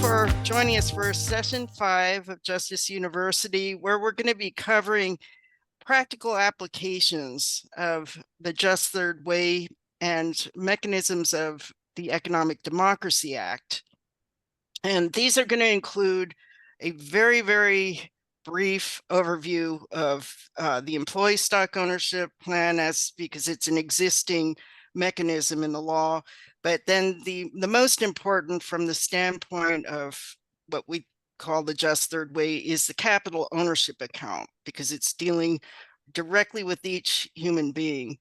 for joining us for session 5 of Justice University, where we're going to be covering practical applications of the Just Third Way and mechanisms of the Economic Democracy Act. And these are going to include a very, very brief overview of the employee stock ownership plan, because it's an existing mechanism in the law. But then the most important from the standpoint of what we call the Just Third Way is the capital ownership account, because it's dealing directly with each human being.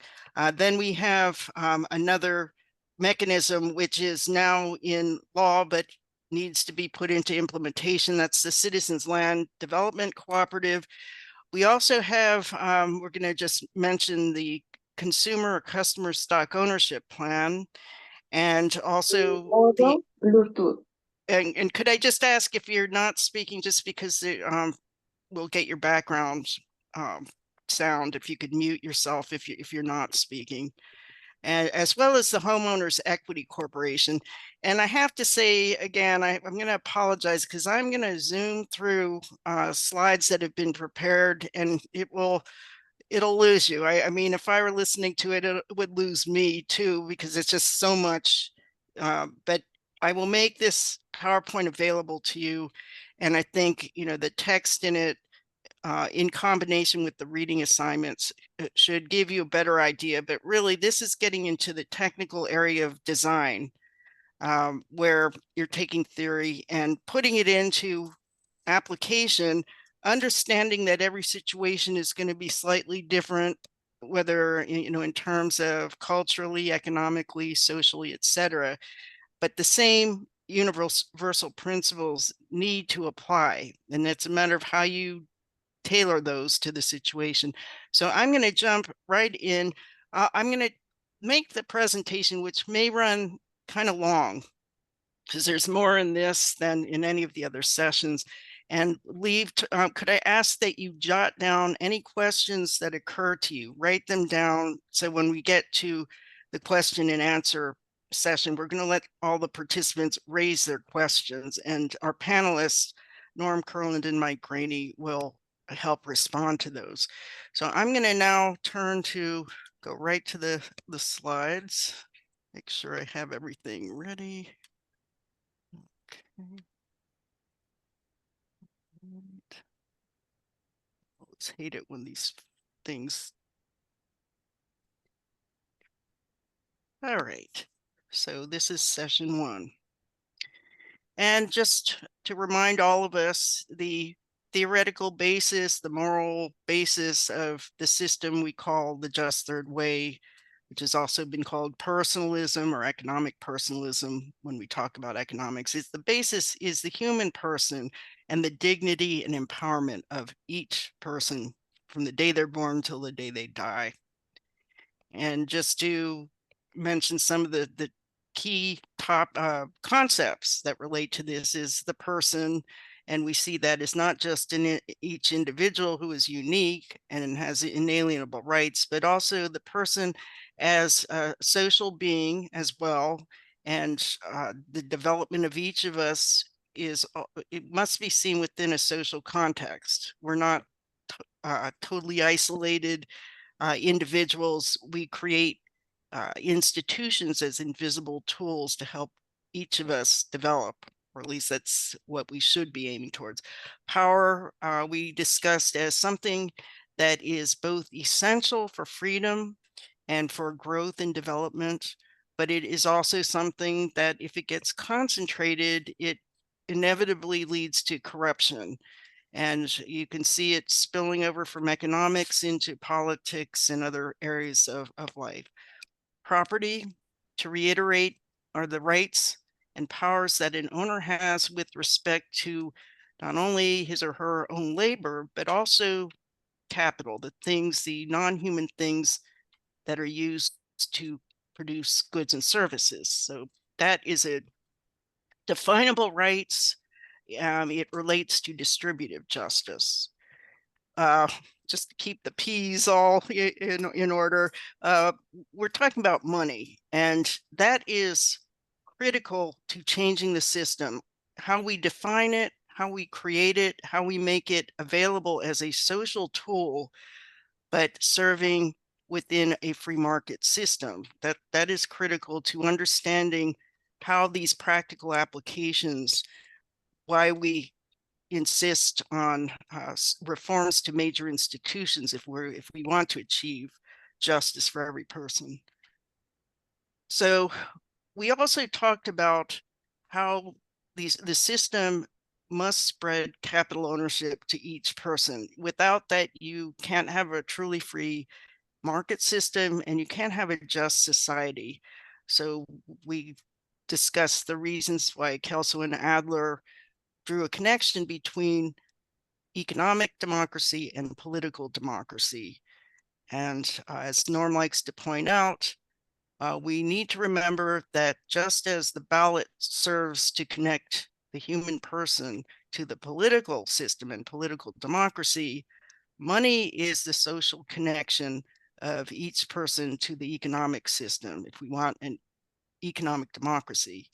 Then we have another mechanism which is now in law but needs to be put into implementation. That's the Citizens Land Development Cooperative. We also have, we're going to just mention the Consumer or Customer Stock Ownership Plan, and also the Bluetooth. and could I just ask if you're not speaking, just because we'll get your background sound, if you could mute yourself if you're not speaking. And as well as the Homeowners Equity Corporation. And I have to say, again, I'm going to apologize because I'm going to zoom through slides that have been prepared, and it'll lose you. I mean, if I were listening to it, it would lose me too, because it's just so much. But I will make this PowerPoint available to you. And I think, the text in it, in combination with the reading assignments, should give you a better idea. But really, this is getting into the technical area of design, where you're taking theory and putting it into application, understanding that every situation is going to be slightly different, whether in terms of culturally, economically, socially, etc. But the same universal principles need to apply, and it's a matter of how you tailor those to the situation. So I'm going to jump right in. I'm going to make the presentation, which may run kind of long, because there's more in this than in any of the other sessions, and could I ask that you jot down any questions that occur to you, write them down, so when we get to the question and answer session, we're going to let all the participants raise their questions, and our panelists, Norm Kurland and Mike Graney, will help respond to those. So I'm going to now go right to the slides, make sure I have everything ready. Okay. Let's hate it when these things. All right, so this is session 1. And just to remind all of us, the theoretical basis, the moral basis of the system we call the Just Third Way, which has also been called personalism or economic personalism when we talk about economics, is the basis is the human person and the dignity and empowerment of each person from the day they're born till the day they die. And just to mention some of the key top concepts that relate to this is the person, and we see that is not just in each individual who is unique and has inalienable rights, but also the person as a social being as well. And the development of each of us it must be seen within a social context. We're not totally isolated individuals. We create institutions as invisible tools to help each of us develop, or at least that's what we should be aiming towards. Power, we discussed as something that is both essential for freedom and for growth and development, but it is also something that if it gets concentrated, it inevitably leads to corruption. And you can see it spilling over from economics into politics and other areas of life. Property, to reiterate, are the rights and powers that an owner has with respect to not only his or her own labor, but also capital, the non-human things that are used to produce goods and services. So that is a definable rights. It relates to distributive justice. Just to keep the P's all in order, we're talking about money, and that is critical to changing the system. how we define it, how we create it, how we make it available as a social tool, but serving within a free market system. That is critical to understanding how these practical applications, why we insist on reforms to major institutions if we want to achieve justice for every person. So we also talked about how the system must spread capital ownership to each person. Without that, you can't have a truly free market system and you can't have a just society. So we discussed the reasons why Kelso and Adler drew a connection between economic democracy and political democracy. And as Norm likes to point out, we need to remember that just as the ballot serves to connect the human person to the political system and political democracy, money is the social connection of each person to the economic system if we want an economic democracy.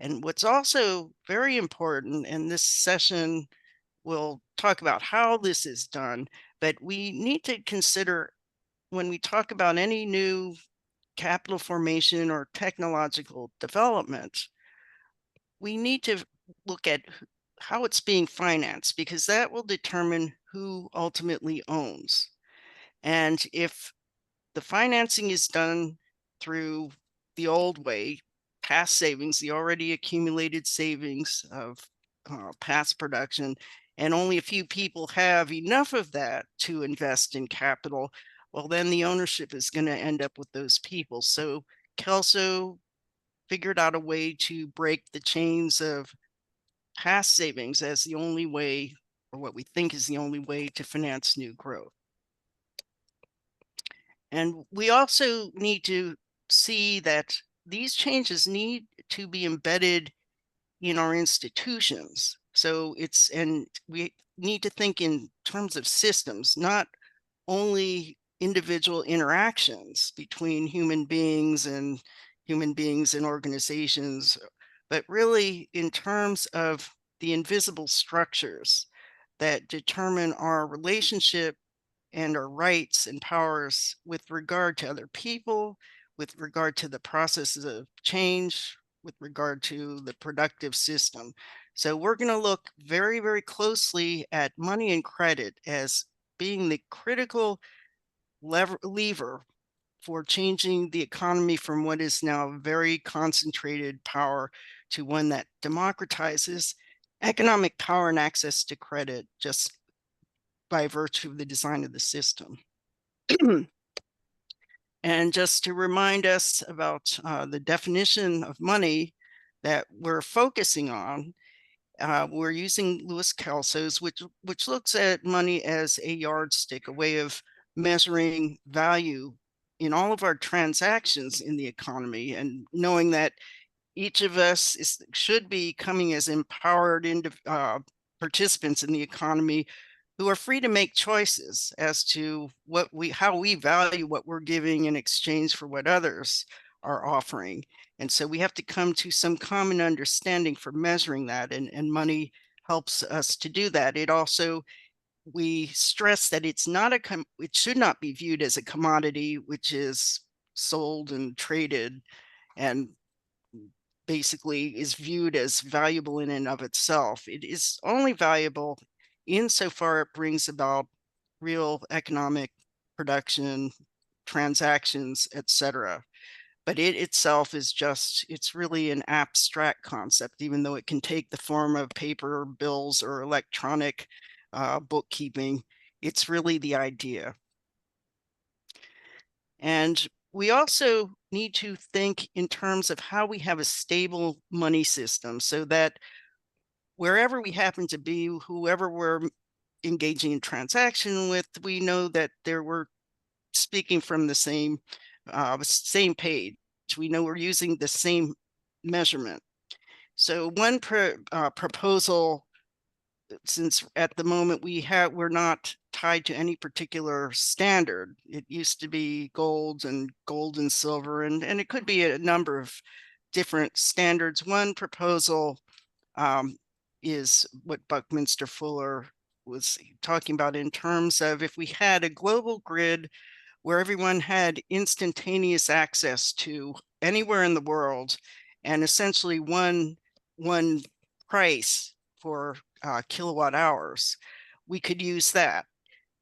And what's also very important, and this session will talk about how this is done, but we need to consider when we talk about any new capital formation or technological development, we need to look at how it's being financed because that will determine who ultimately owns. And if the financing is done through the old way, past savings, the already accumulated savings of past production, and only a few people have enough of that to invest in capital, well, then the ownership is going to end up with those people. So Kelso figured out a way to break the chains of past savings as the only way, or what we think is the only way, to finance new growth. And we also need to see that these changes need to be embedded in our institutions. So and we need to think in terms of systems, not only individual interactions between human beings and organizations, but really in terms of the invisible structures that determine our relationship and our rights and powers with regard to other people, with regard to the processes of change, with regard to the productive system. So we're going to look very, very closely at money and credit as being the critical lever for changing the economy from what is now very concentrated power to one that democratizes economic power and access to credit just by virtue of the design of the system. And just to remind us about the definition of money that we're focusing on, we're using Louis Kelso's, which looks at money as a yardstick, a way of measuring value in all of our transactions in the economy, and knowing that each of us should be coming as empowered participants in the economy who are free to make choices as to how we value what we're giving in exchange for what others are offering. And so we have to come to some common understanding for measuring that, and money helps us to do that. It also, we stress that it should not be viewed as a commodity which is sold and traded and basically is viewed as valuable in and of itself. It is only valuable insofar it brings about real economic production, transactions, etc. But it itself is it's really an abstract concept, even though it can take the form of paper bills or electronic bookkeeping. It's really the idea. And we also need to think in terms of how we have a stable money system so that wherever we happen to be, whoever we're engaging in transaction with, we know that we're speaking from the same page. We know we're using the same measurement. So one proposal, since at the moment we're not tied to any particular standard. It used to be gold and silver, and it could be a number of different standards. One proposal is what Buckminster Fuller was talking about in terms of if we had a global grid where everyone had instantaneous access to anywhere in the world and essentially one price for kilowatt hours, we could use that.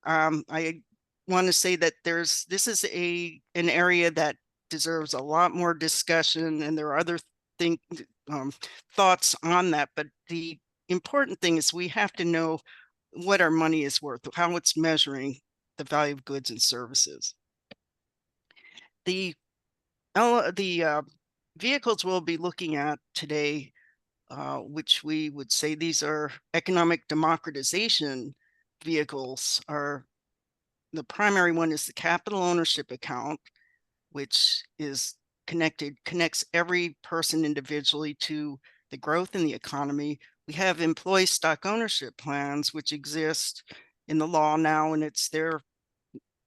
I want to say that this is an area that deserves a lot more discussion, and there are other thing, thoughts on that. But the important thing is we have to know what our money is worth, how it's measuring the value of goods and services. The vehicles we'll be looking at today, which we would say these are economic democratization vehicles, are the primary one is the capital ownership account, which is connects every person individually to the growth in the economy. We have employee stock ownership plans, which exist in the law now, and they're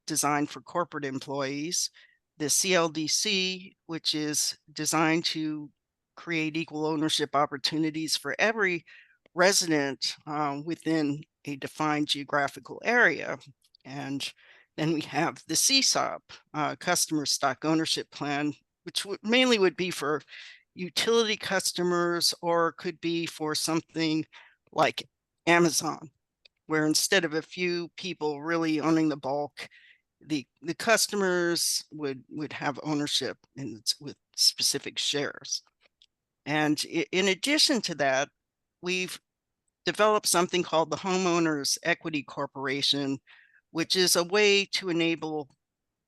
designed for corporate employees. The CLDC, which is designed to create equal ownership opportunities for every resident within a defined geographical area. And then we have the CSOP, Customer Stock Ownership Plan, which mainly would be for utility customers or could be for something like Amazon, where instead of a few people really owning the bulk, the customers would have ownership with specific shares. And in addition to that, we've developed something called the Homeowners Equity Corporation, which is a way to enable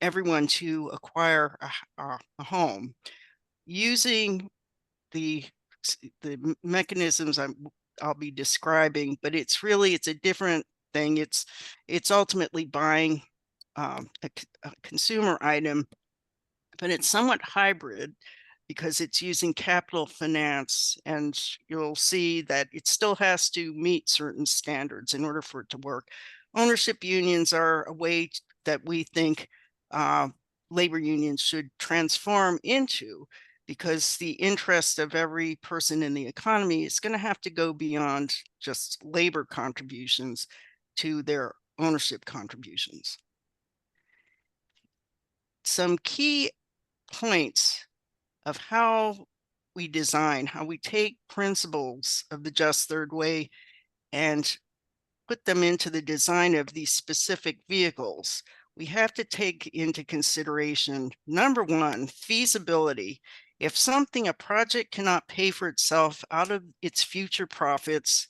everyone to acquire a home using the mechanisms I'll be describing, but it's a different thing. It's ultimately buying a consumer item, but it's somewhat hybrid because it's using capital finance, and you'll see that it still has to meet certain standards in order for it to work. Ownership unions are a way that we think labor unions should transform into, because the interest of every person in the economy is going to have to go beyond just labor contributions to their ownership contributions. Some key points of how we design, how we take principles of the just third way and put them into the design of these specific vehicles. We have to take into consideration, number one, feasibility. If a project cannot pay for itself out of its future profits,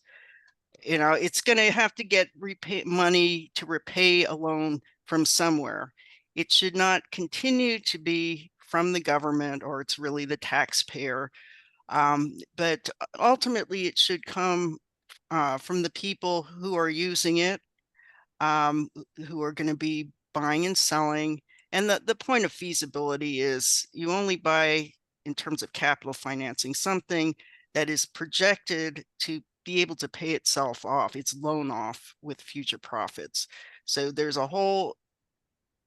it's going to have to get money to repay a loan from somewhere. It should not continue to be from the government, or it's really the taxpayer. But ultimately, it should come from the people who are using it, who are going to be buying and selling. And the point of feasibility is you only buy, in terms of capital financing, something that is projected to be able to pay itself off, its loan off with future profits. So there's a whole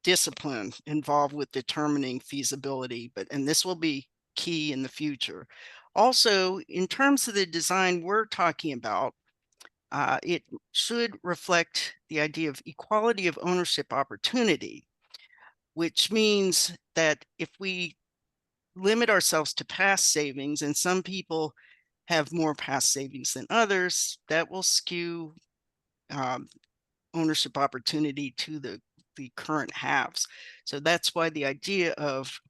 discipline involved with determining feasibility, and this will be key in the future. Also, in terms of the design we're talking about, it should reflect the idea of equality of ownership opportunity, which means that if we limit ourselves to past savings, and some people have more past savings than others, that will skew ownership opportunity to the current halves. So that's why the idea of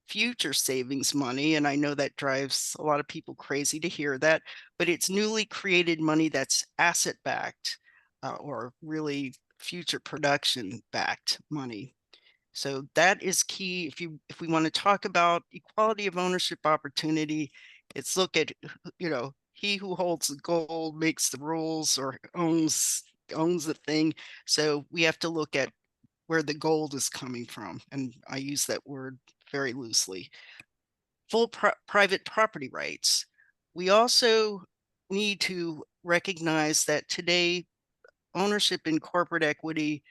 future savings money, and I know that drives a lot of people crazy to hear that, but it's newly created money that's asset backed, or really future production backed money. So that is key. If we want to talk about equality of ownership opportunity, it's look at, he who holds the gold makes the rules, or owns the thing. So we have to look at where the gold is coming from, and I use that word very loosely. Full private property rights. We also need to recognize that today ownership in corporate equity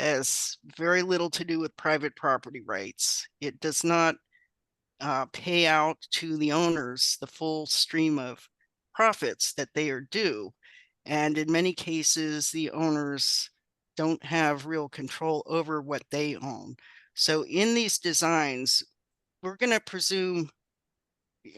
has very little to do with private property rights. It does not pay out to the owners the full stream of profits that they are due. And in many cases, the owners don't have real control over what they own. So in these designs, we're going to presume,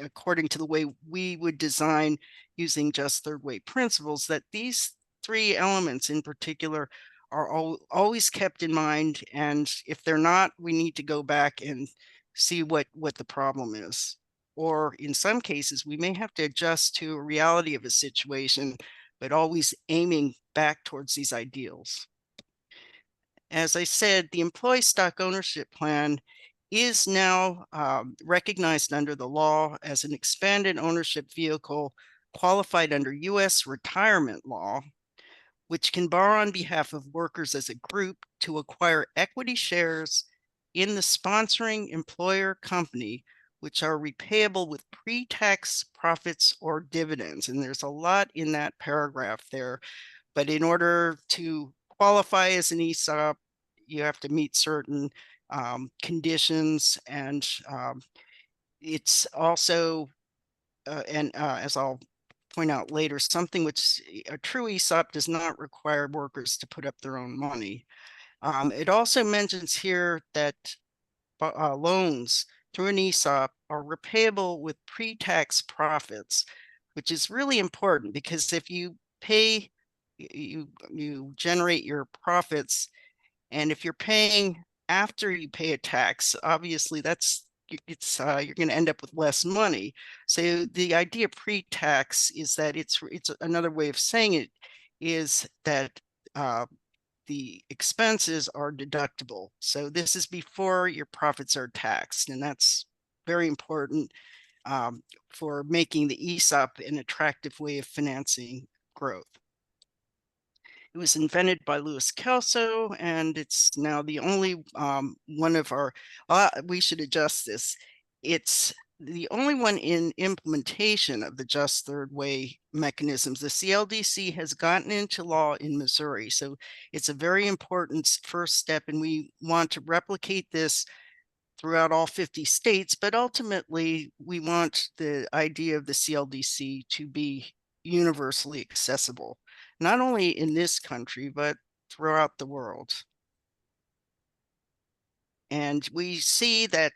according to the way we would design using just third way principles, that these three elements in particular are always kept in mind. And if they're not, we need to go back and see what the problem is. Or in some cases, we may have to adjust to a reality of a situation, but always aiming back towards these ideals. As I said, the employee stock ownership plan is now recognized under the law as an expanded ownership vehicle qualified under U.S. retirement law, which can borrow on behalf of workers as a group to acquire equity shares in the sponsoring employer company, which are repayable with pre-tax profits or dividends. And there's a lot in that paragraph there. But in order to qualify as an ESOP, you have to meet certain conditions, and it's also, as I'll point out later, something which a true ESOP does not require workers to put up their own money. It also mentions here that loans through an ESOP are repayable with pre-tax profits, which is really important, because if you pay, you generate your profits, and if you're paying after you pay a tax, obviously you're going to end up with less money. So the idea of pre-tax is that it's another way of saying it is that the expenses are deductible. So this is before your profits are taxed, and that's very important for making the ESOP an attractive way of financing growth. It was invented by Louis Kelso, and it's now the only one of our, we should adjust this. It's the only one in implementation of the just third way mechanisms. The CLDC has gotten into law in Missouri, so it's a very important first step, and we want to replicate this throughout all 50 states, but ultimately we want the idea of the CLDC to be universally accessible, not only in this country, but throughout the world. And we see that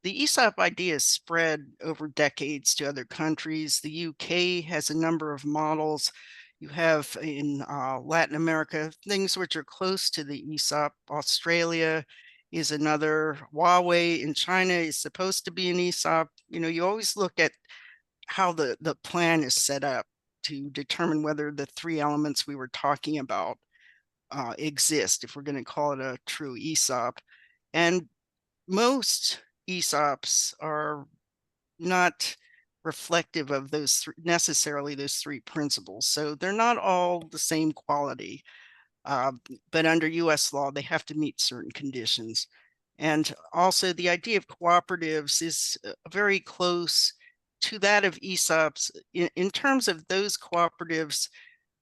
the ESOP idea is spread over decades to other countries. The UK has a number of models. You have in Latin America things which are close to the ESOP. Australia is another. Huawei in China is supposed to be an ESOP. You know, you always look at how the plan is set up to determine whether the three elements we were talking about exist, if we're going to call it a true ESOP. And most ESOPs are not reflective of those necessarily those three principles. So they're not all the same quality, but under US law, they have to meet certain conditions. And also the idea of cooperatives is very close to that of ESOPs in terms of those cooperatives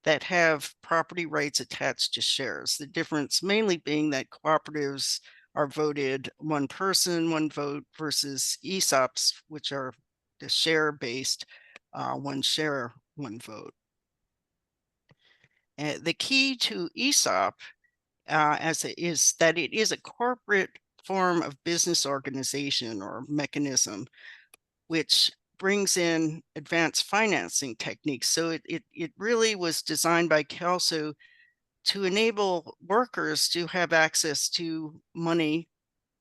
that have property rights attached to shares. The difference mainly being that cooperatives are voted one person, one vote, versus ESOPs, which are the share-based, one share, one vote. The key to ESOP is that it is a corporate form of business organization or mechanism, which brings in advanced financing techniques. So it really was designed by Kelso to enable workers to have access to money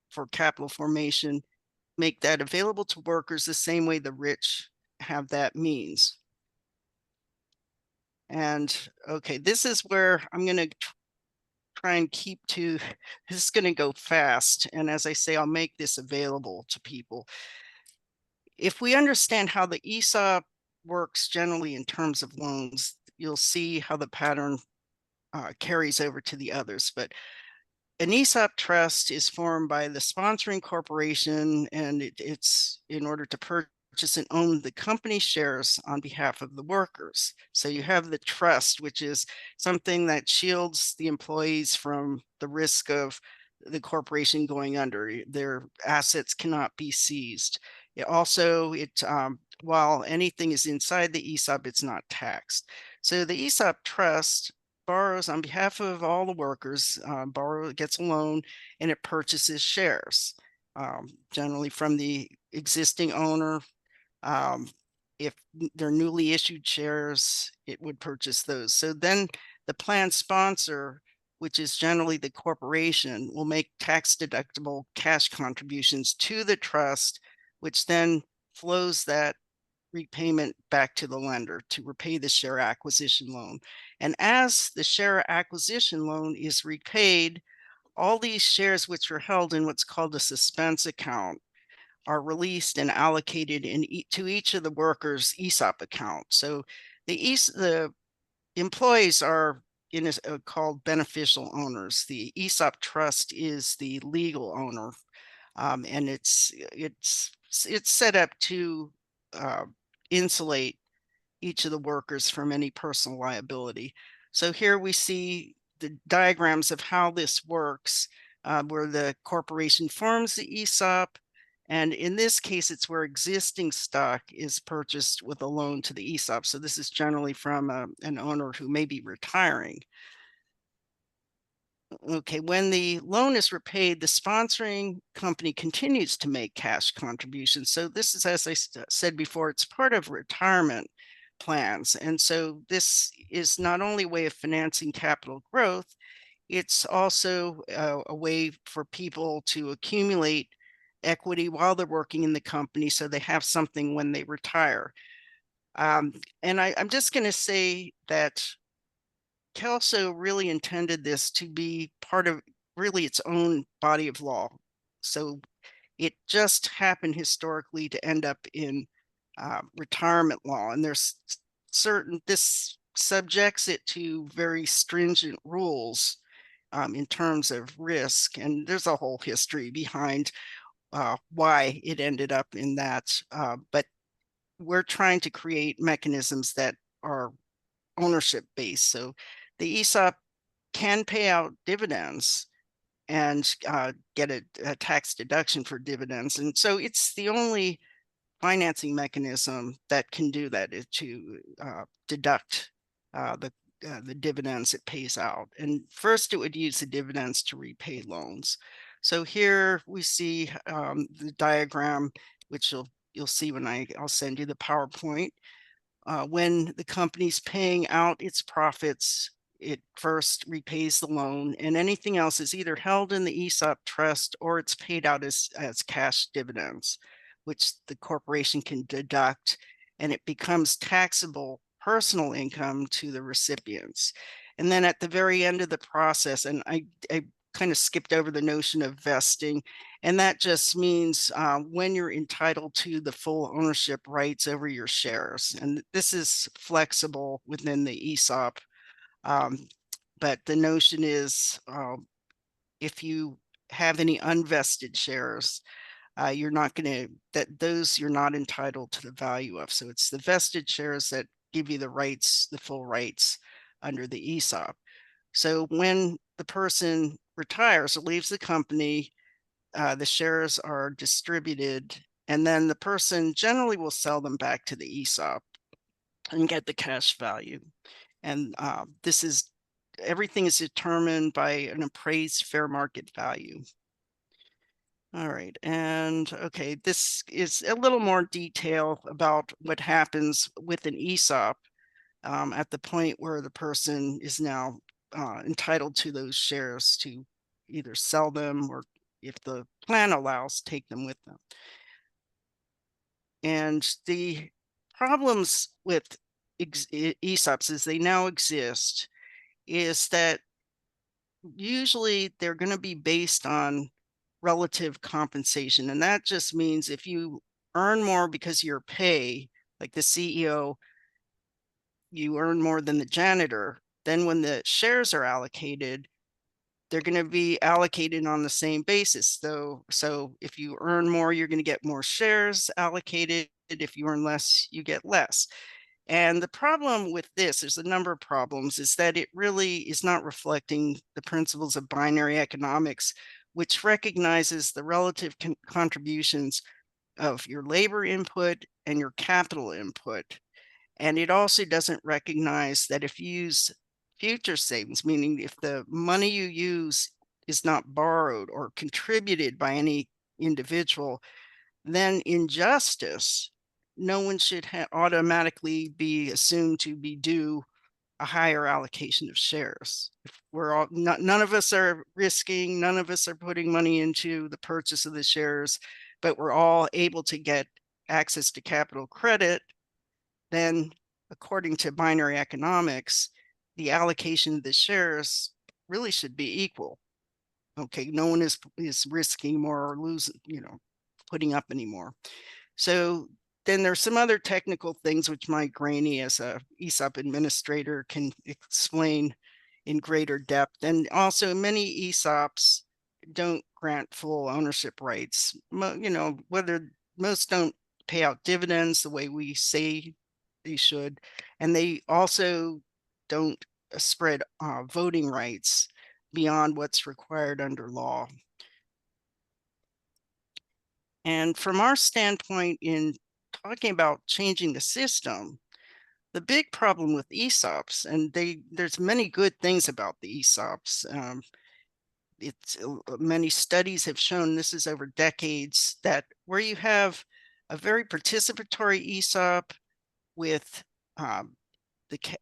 for capital formation, make that available to workers the same way the rich have that means. And okay, this is where I'm going to try and keep to, this is going to go fast. And as I say, I'll make this available to people. If we understand how the ESOP works generally in terms of loans, you'll see how the pattern carries over to the others. But an ESOP trust is formed by the sponsoring corporation, and it's in order to purchase and own the company shares on behalf of the workers. So you have the trust, which is something that shields the employees from the risk of the corporation going under. Their assets cannot be seized. While anything is inside the ESOP, it's not taxed. So the ESOP trust borrows on behalf of all the workers, gets a loan, and it purchases shares, generally from the existing owner. Um, if they're newly issued shares, it would purchase those. So then the plan sponsor, which is generally the corporation, will make tax-deductible cash contributions to the trust, which then flows that repayment back to the lender to repay the share acquisition loan. And as the share acquisition loan is repaid, all these shares which are held in what's called a suspense account are released and allocated to each of the workers' ESOP account. So the employees are called beneficial owners. The ESOP trust is the legal owner, and it's set up to uh, insulate each of the workers from any personal liability. So here we see the diagrams of how this works, where the corporation forms the ESOP. And in this case, it's where existing stock is purchased with a loan to the ESOP. So this is generally from an owner who may be retiring. Okay, when the loan is repaid, the sponsoring company continues to make cash contributions. So this is, as I said before, it's part of retirement plans. And so this is not only a way of financing capital growth, it's also a way for people to accumulate equity while they're working in the company so they have something when they retire. And I'm just going to say that Kelso really intended this to be part of really its own body of law. So it just happened historically to end up in retirement law. And this subjects it to very stringent rules in terms of risk. And there's a whole history behind why it ended up in that. But we're trying to create mechanisms that are ownership based. So the ESOP can pay out dividends and get a tax deduction for dividends. And so it's the only financing mechanism that can do that, is to deduct the dividends it pays out. And first it would use the dividends to repay loans. So here we see the diagram, which you'll see when I'll send you the PowerPoint. When the company's paying out its profits, it first repays the loan, and anything else is either held in the ESOP trust or it's paid out as cash dividends, which the corporation can deduct, and it becomes taxable personal income to the recipients. And then at the very end of the process, and I kind of skipped over the notion of vesting, and that just means when you're entitled to the full ownership rights over your shares. And this is flexible within the ESOP. But the notion is if you have any unvested shares, you're not entitled to the value of. So it's the vested shares that give you the full rights under the ESOP. So when the person retires or leaves the company, the shares are distributed, and then the person generally will sell them back to the ESOP and get the cash value. And everything is determined by an appraised fair market value. All right, and okay, this is a little more detail about what happens with an ESOP at the point where the person is now entitled to those shares to either sell them or, if the plan allows, take them with them. And the problems with ESOPs as they now exist is that usually they're going to be based on relative compensation. And that just means if you earn more because your pay, like the CEO, you earn more than the janitor, then when the shares are allocated, they're going to be allocated on the same basis. So if you earn more, you're going to get more shares allocated. If you earn less, you get less. And the problem with this, there's a number of problems, is that it really is not reflecting the principles of binary economics, which recognizes the relative contributions of your labor input and your capital input. And it also doesn't recognize that if you use future savings, meaning if the money you use is not borrowed or contributed by any individual, then in justice, no one should automatically be assumed to be due a higher allocation of shares. If we're all none of us are risking, none of us are putting money into the purchase of the shares, but we're all able to get access to capital credit, then according to binary economics, the allocation of the shares really should be equal. Okay, no one is risking more or losing, putting up any more. So then there's some other technical things which Mike Graney, as a ESOP administrator, can explain in greater depth. And also many ESOPs don't grant full ownership rights. Whether most don't pay out dividends the way we say they should. And they also don't spread voting rights beyond what's required under law. And from our standpoint in talking about changing the system, the big problem with ESOPs, and there's many good things about the ESOPs. Many studies have shown, this is over decades, that where you have a very participatory ESOP with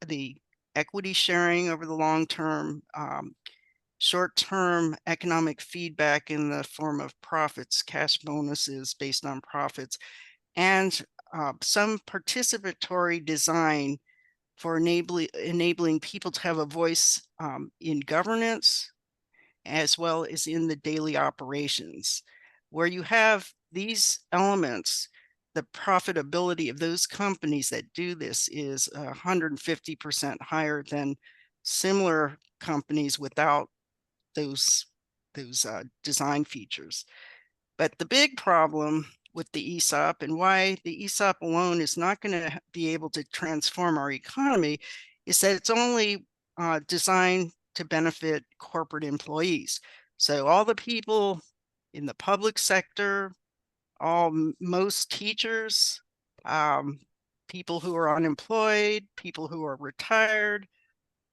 the equity sharing over the long term, short-term economic feedback in the form of profits, cash bonuses based on profits, and some participatory design for enabling people to have a voice in governance as well as in the daily operations. Where you have these elements, the profitability of those companies that do this is 150% higher than similar companies without those design features. But the big problem with the ESOP, and why the ESOP alone is not going to be able to transform our economy, is that it's only designed to benefit corporate employees. So all the people in the public sector, most teachers, people who are unemployed, people who are retired,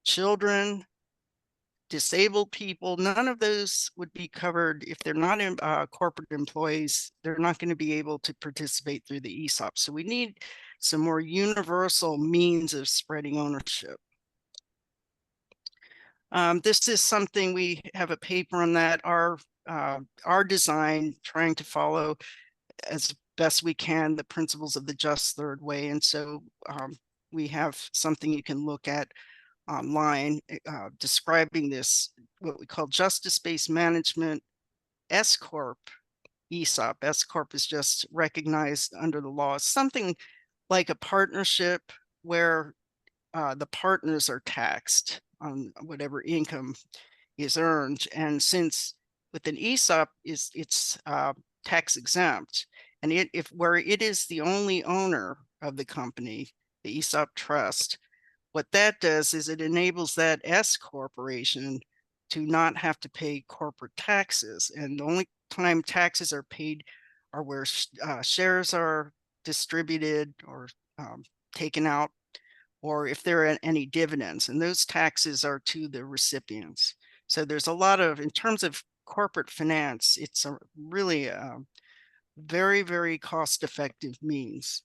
children, disabled people, none of those would be covered if they're not corporate employees. They're not going to be able to participate through the ESOP. So we need some more universal means of spreading ownership. This is something, we have a paper on that. Our design, trying to follow as best we can the principles of the just third way. And so we have something you can look at online describing this, what we call justice-based management S Corp ESOP. S Corp is just recognized under the law as something like a partnership where the partners are taxed on whatever income is earned. And since with an ESOP it's tax exempt, and where it is the only owner of the company, the ESOP trust, what that does is it enables that S corporation to not have to pay corporate taxes. And the only time taxes are paid are where shares are distributed or taken out, or if there are any dividends, and those taxes are to the recipients. So there's a lot of, in terms of corporate finance, it's a really very, very cost-effective means.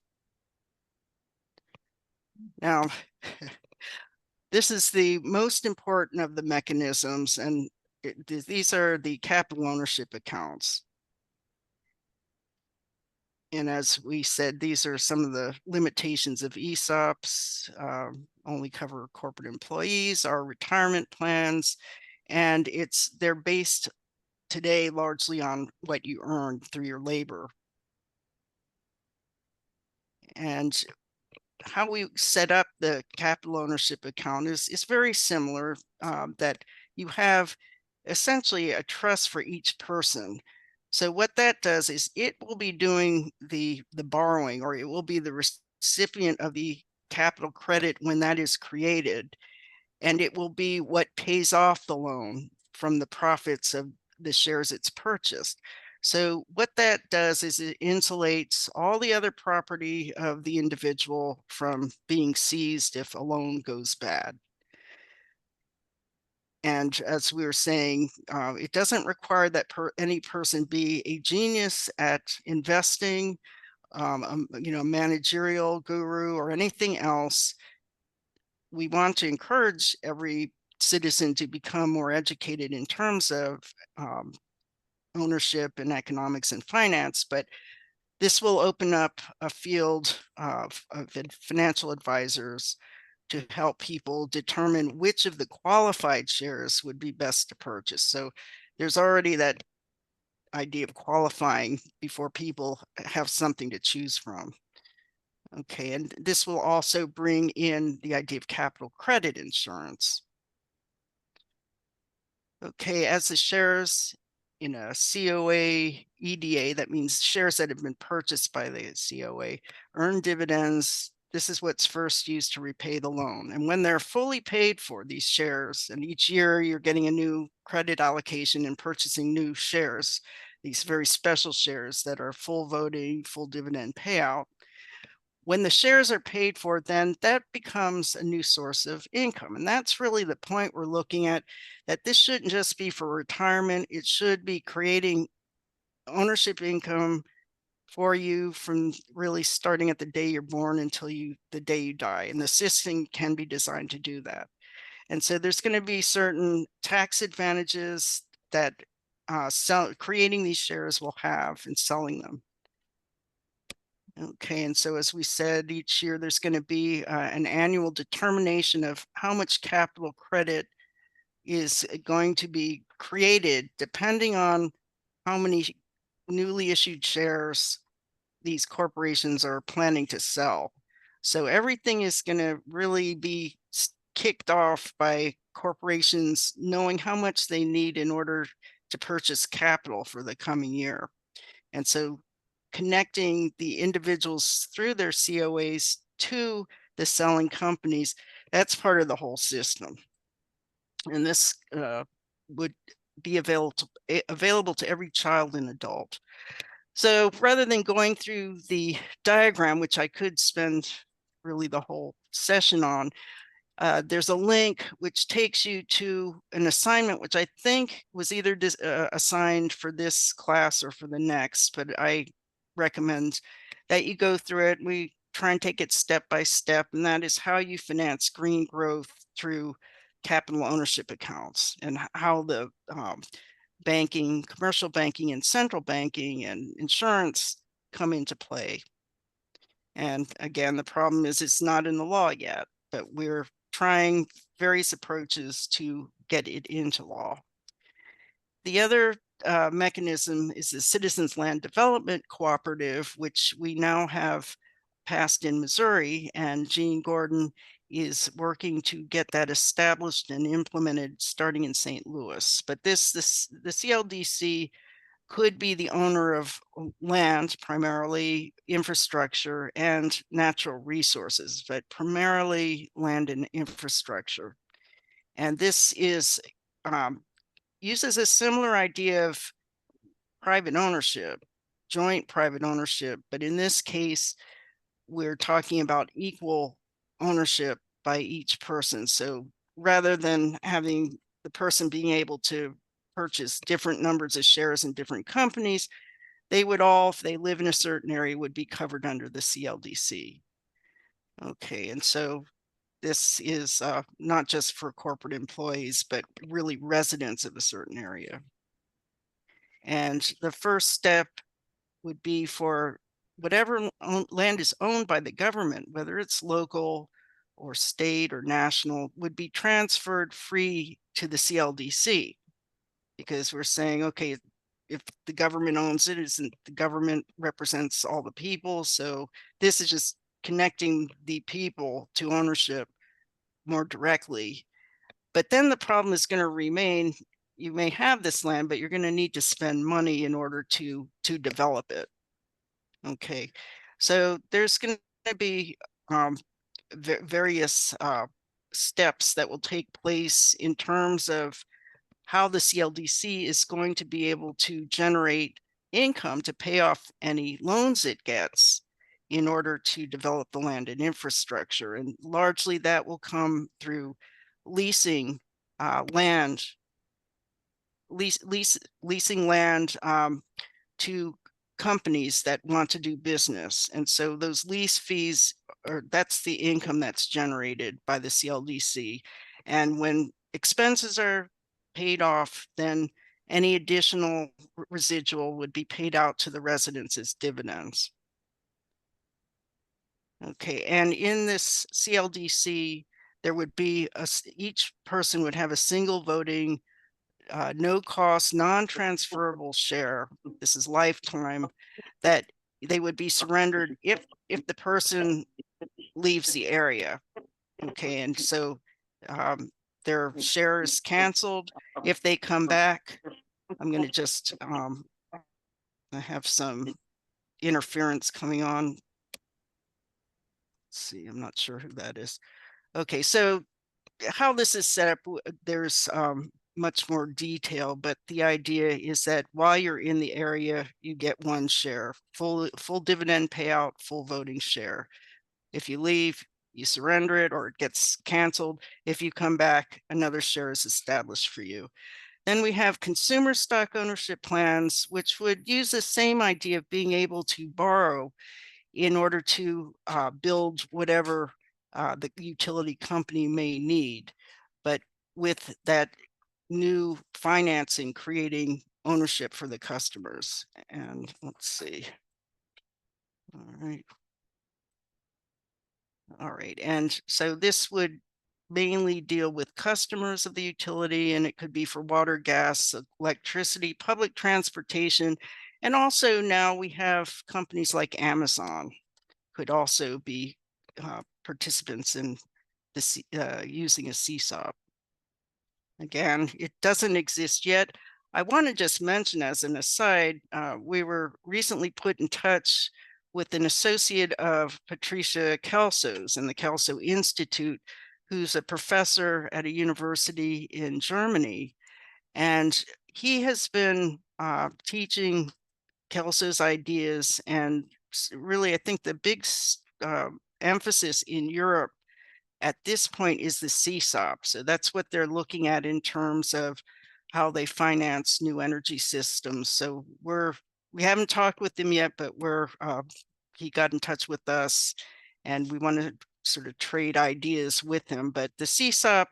Now, this is the most important of the mechanisms, and these are the capital ownership accounts. And as we said, these are some of the limitations of ESOPs, only cover corporate employees, our retirement plans, and they're based today largely on what you earn through your labor. And how we set up the capital ownership account is very similar, that you have essentially a trust for each person. So what that does is it will be doing the borrowing, or it will be the recipient of the capital credit when that is created, and it will be what pays off the loan from the profits of the shares it's purchased. So what that does is it insulates all the other property of the individual from being seized if a loan goes bad. And as we were saying, it doesn't require that any person be a genius at investing, managerial guru or anything else. We want to encourage every citizen to become more educated in terms of ownership and economics and finance, but this will open up a field of financial advisors to help people determine which of the qualified shares would be best to purchase. So there's already that idea of qualifying before people have something to choose from. Okay, and this will also bring in the idea of capital credit insurance. Okay, as the shares in a COA EDA, that means shares that have been purchased by the COA, earn dividends. This is what's first used to repay the loan. And when they're fully paid for, these shares, and each year you're getting a new credit allocation and purchasing new shares, these very special shares that are full voting, full dividend payout. When the shares are paid for, then that becomes a new source of income. And that's really the point we're looking at, that this shouldn't just be for retirement. It should be creating ownership income for you from really starting at the day you're born until the day you die. And the system can be designed to do that. And so there's going to be certain tax advantages that creating these shares will have in selling them. Okay, and so as we said, each year there's going to be an annual determination of how much capital credit is going to be created depending on how many newly issued shares these corporations are planning to sell. So everything is going to really be kicked off by corporations knowing how much they need in order to purchase capital for the coming year. And so connecting the individuals through their COAs to the selling companies, that's part of the whole system. And this would be available to every child and adult. So rather than going through the diagram, which I could spend really the whole session on, there's a link which takes you to an assignment, which I think was either assigned for this class or for the next, but I recommend that you go through it. We try and take it step by step, and that is how you finance green growth through capital ownership accounts and how the banking, commercial banking and central banking and insurance come into play. And again, the problem is it's not in the law yet, but we're trying various approaches to get it into law. The other mechanism is the Citizens Land Development Cooperative, which we now have passed in Missouri, and Gene Gordon is working to get that established and implemented starting in St. Louis. But the CLDC could be the owner of land, primarily infrastructure and natural resources, but primarily land and infrastructure. And this is uses a similar idea of private ownership, joint private ownership, but in this case, we're talking about equal ownership by each person. So rather than having the person being able to purchase different numbers of shares in different companies, they would all, if they live in a certain area, would be covered under the CLDC. Okay, and so this is not just for corporate employees, but really residents of a certain area. And the first step would be for whatever land is owned by the government, whether it's local or state or national, would be transferred free to the CLDC, because we're saying, okay, if the government owns it, isn't the government represents all the people? So this is just connecting the people to ownership more directly. But then the problem is going to remain. You may have this land, but you're going to need to spend money in order to develop it. Okay, so there's going to be various steps that will take place in terms of how the CLDC is going to be able to generate income to pay off any loans it gets in order to develop the land and infrastructure. And largely that will come through leasing land, leasing land to companies that want to do business. And so those lease fees, or that's the income that's generated by the CLDC. And when expenses are paid off, then any additional residual would be paid out to the residents as dividends. Okay, and in this CLDC, there would be each person would have a single voting, no cost, non-transferable share. This is lifetime, that they would be surrendered if the person leaves the area. Okay, and so their share is canceled. If they come back, I'm going to just I have some interference coming on. Let's see, I'm not sure who that is. Okay, so how this is set up, there's much more detail, but the idea is that while you're in the area, you get one share, full dividend payout, full voting share. If you leave, you surrender it or it gets canceled. If you come back, another share is established for you. Then we have consumer stock ownership plans, which would use the same idea of being able to borrow in order to build whatever the utility company may need. But with that new financing, creating ownership for the customers. And let's see. All right. All right. And so this would mainly deal with customers of the utility, and it could be for water, gas, electricity, public transportation. And also now we have companies like Amazon could also be participants in the using a CSOP. Again, it doesn't exist yet. I want to just mention as an aside, we were recently put in touch with an associate of Patricia Kelso's in the Kelso Institute, who's a professor at a university in Germany. And he has been teaching Kelso's ideas. And really, I think the big emphasis in Europe at this point is the CSOP. So that's what they're looking at in terms of how they finance new energy systems. So we haven't talked with them yet, but he got in touch with us and we want to sort of trade ideas with him. But the CSOP,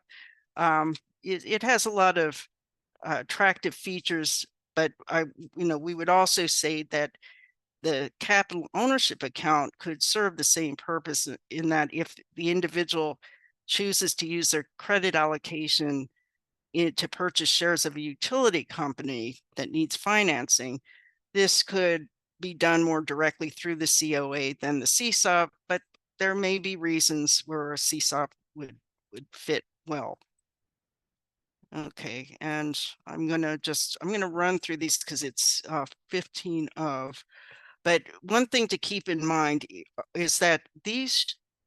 it has a lot of attractive features, but we would also say that the capital ownership account could serve the same purpose in that if the individual chooses to use their credit allocation to purchase shares of a utility company that needs financing, this could be done more directly through the COA than the CSOP, but there may be reasons where a CSOP would fit well. Okay, and I'm gonna run through these because it's 15 of. But one thing to keep in mind is that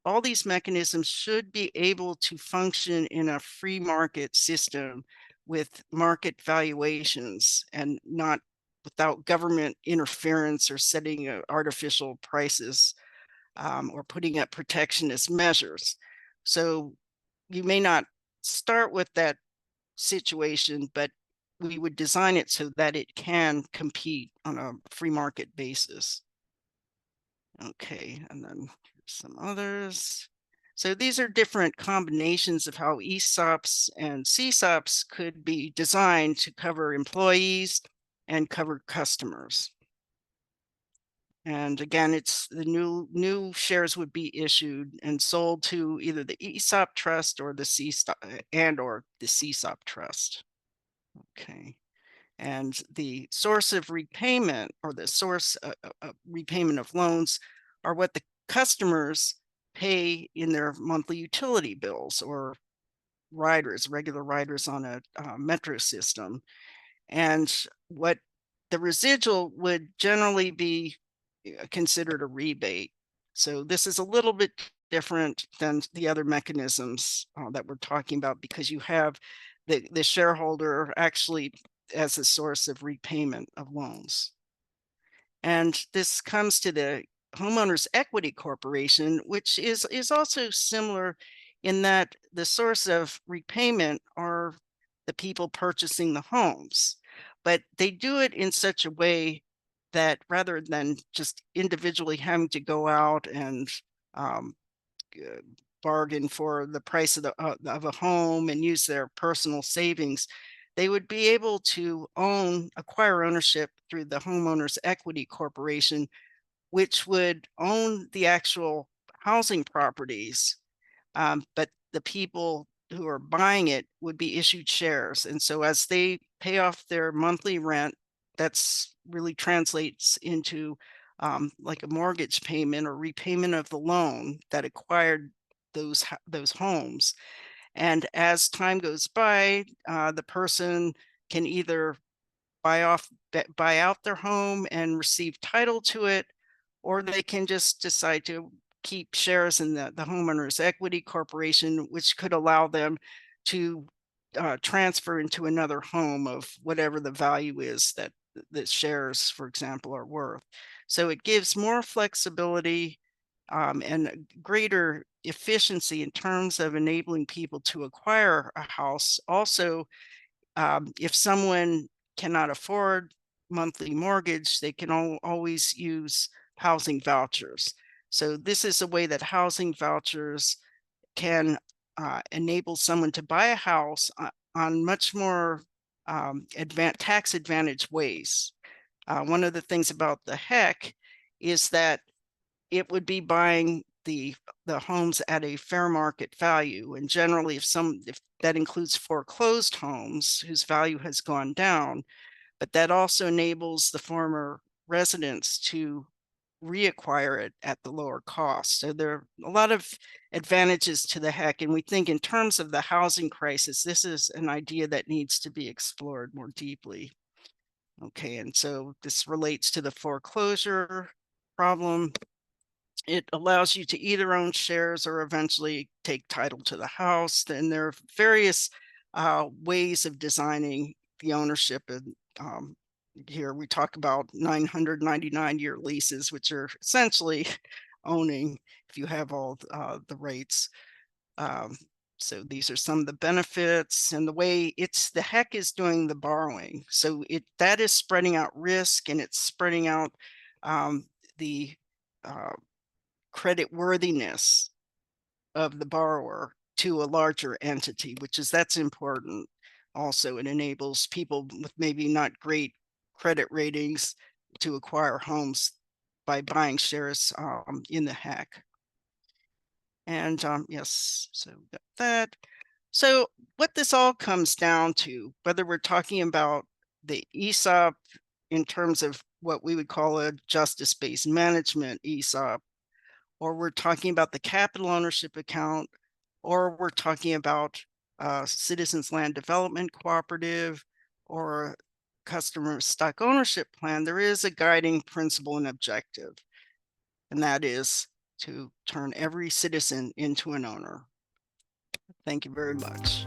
all these mechanisms should be able to function in a free market system with market valuations and not without government interference or setting artificial prices or putting up protectionist measures. So you may not start with that situation, but we would design it so that it can compete on a free market basis. Okay, and then some others. So these are different combinations of how ESOPs and CSOPs could be designed to cover employees and cover customers. And again, it's the new shares would be issued and sold to either the ESOP trust or the CSOP trust. Okay. And the source of repayment or the source of repayment of loans are what the customers pay in their monthly utility bills or regular riders on a metro system. And what the residual would generally be considered a rebate. So this is a little bit different than the other mechanisms that we're talking about because you have the shareholder actually as a source of repayment of loans. And this comes to the Homeowners Equity Corporation, which is also similar in that the source of repayment are the people purchasing the homes. But they do it in such a way that rather than just individually having to go out and um, uh, bargain for the price of a home and use their personal savings, they would be able to acquire ownership through the Homeowners Equity Corporation, which would own the actual housing properties, but the people who are buying it would be issued shares. And so as they pay off their monthly rent, that's really translates into like a mortgage payment or repayment of the loan that acquired those homes. And as time goes by, the person can either buy out their home and receive title to it, or they can just decide to keep shares in the Homeowners Equity Corporation, which could allow them to transfer into another home of whatever the value is that the shares, for example, are worth. So it gives more flexibility and greater efficiency in terms of enabling people to acquire a house. Also, if someone cannot afford monthly mortgage, they can always use housing vouchers. So this is a way that housing vouchers can enable someone to buy a house on much more tax advantage ways. One of the things about the HEC is that it would be buying the homes at a fair market value. And generally, if that includes foreclosed homes whose value has gone down, but that also enables the former residents to reacquire it at the lower cost. So there are a lot of advantages to the HEC. And we think in terms of the housing crisis, this is an idea that needs to be explored more deeply. Okay, and so this relates to the foreclosure problem. It allows you to either own shares or eventually take title to the house. Then there are various ways of designing the ownership. And here we talk about 999-year leases, which are essentially owning if you have all the rights. Um, so these are some of the benefits, and the way the HEC is doing the borrowing. So that is spreading out risk, and it's spreading out the credit worthiness of the borrower to a larger entity, that's important. Also, it enables people with maybe not great credit ratings to acquire homes by buying shares in the HEC. And yes, so got that. So what this all comes down to, whether we're talking about the ESOP in terms of what we would call a justice-based management ESOP, or we're talking about the capital ownership account, or we're talking about Citizens Land Development Cooperative, or customer stock ownership plan, there is a guiding principle and objective, and that is to turn every citizen into an owner. Thank you very much.